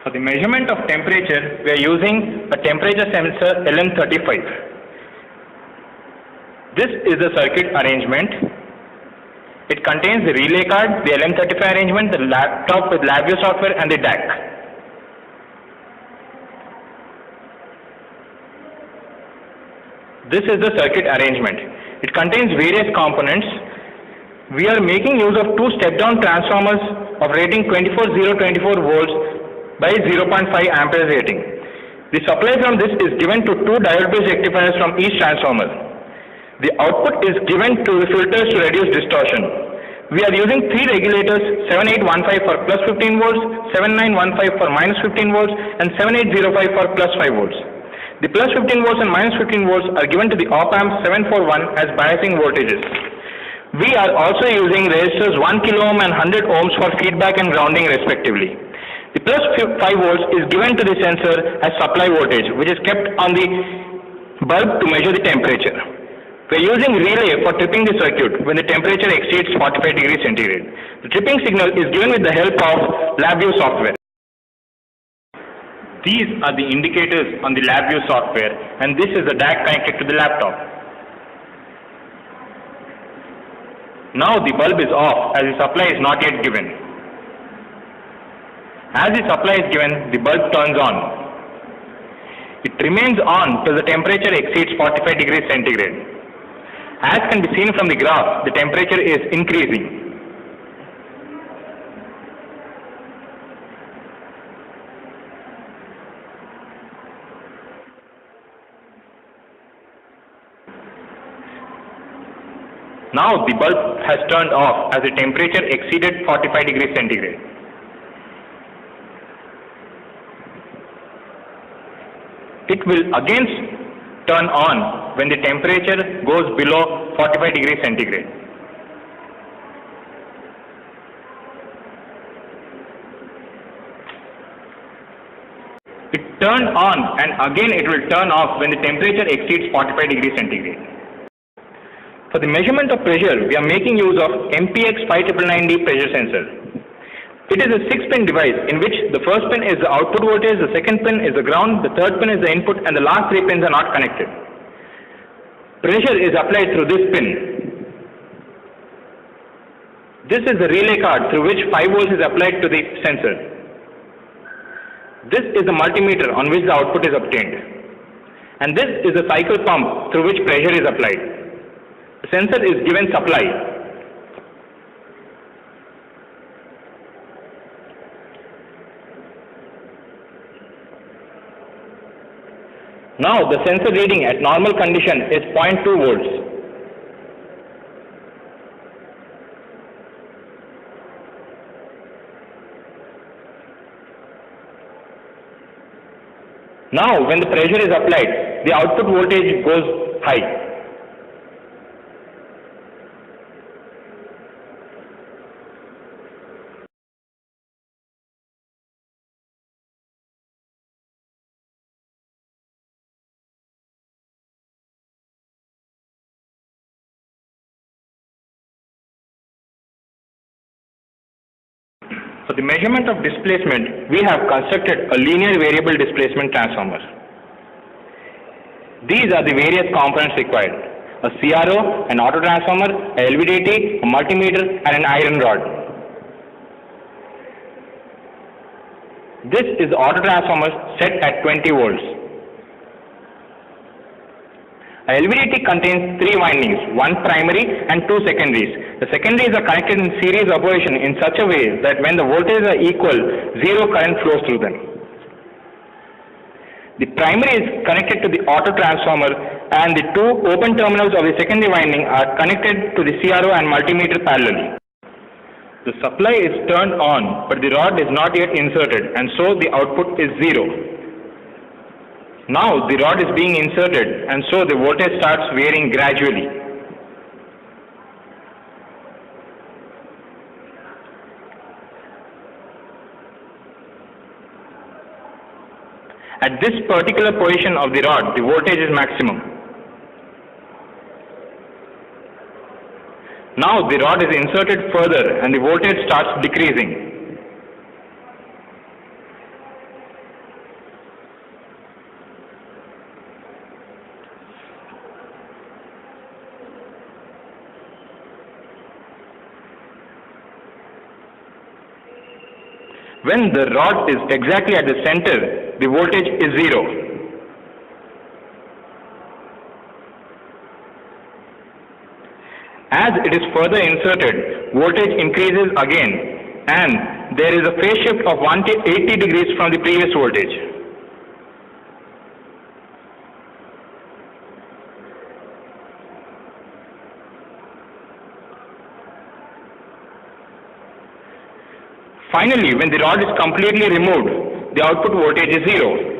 For the measurement of temperature, we are using a temperature sensor LM35. This is the circuit arrangement. It contains the relay card, the LM35 arrangement, the laptop with LabVIEW software and the DAC. This is the circuit arrangement. It contains various components. We are making use of two step-down transformers of rating 24-0-24 volts by 0.5 amperes rating. The supply from this is given to two diode-based rectifiers from each transformer. The output is given to the filters to reduce distortion. We are using three regulators, 7815 for plus 15 volts, 7915 for minus 15 volts and 7805 for plus 5 volts. The plus 15 volts and minus 15 volts are given to the op-amp 741 as biasing voltages. We are also using resistors 1 kilo ohm and 100 ohms for feedback and grounding respectively. The plus 5 volts is given to the sensor as supply voltage, which is kept on the bulb to measure the temperature. We are using relay for tripping the circuit when the temperature exceeds 45 degrees centigrade. The tripping signal is given with the help of LabVIEW software. These are the indicators on the LabVIEW software, and this is the DAC connected to the laptop. Now the bulb is off as the supply is not yet given. As the supply is given, the bulb turns on. It remains on till the temperature exceeds 45 degrees centigrade. As can be seen from the graph, the temperature is increasing. Now the bulb has turned off as the temperature exceeded 45 degrees centigrade. It will again turn on when the temperature goes below 45 degrees centigrade. It turned on and again it will turn off when the temperature exceeds 45 degrees centigrade. For the measurement of pressure, we are making use of MPX 5999D pressure sensor. It is a 6-pin device in which the first pin is the output voltage, the second pin is the ground, the third pin is the input, and the last 3 pins are not connected. Pressure is applied through this pin. This is the relay card through which 5 volts is applied to the sensor. This is the multimeter on which the output is obtained. And this is the cycle pump through which pressure is applied. The sensor is given supply. Now the sensor reading at normal condition is 0.2 volts. Now when the pressure is applied, the output voltage goes high. For the measurement of displacement, we have constructed a linear variable displacement transformer. These are the various components required: a CRO, an auto transformer, a LVDT, a multimeter, and an iron rod. This is the auto transformer set at 20 volts. A LVDT contains 3 windings, 1 primary and 2 secondaries. The secondaries are connected in series operation in such a way that when the voltages are equal, 0 current flows through them. The primary is connected to the auto transformer and the 2 open terminals of the secondary winding are connected to the CRO and multimeter parallelly. The supply is turned on, but the rod is not yet inserted, and so the output is 0. Now the rod is being inserted, and so the voltage starts varying gradually. At this particular position of the rod, the voltage is maximum. Now the rod is inserted further and the voltage starts decreasing. When the rod is exactly at the center, the voltage is 0. As it is further inserted, voltage increases again and there is a phase shift of 180 degrees from the previous voltage. Finally, when the rod is completely removed, the output voltage is 0.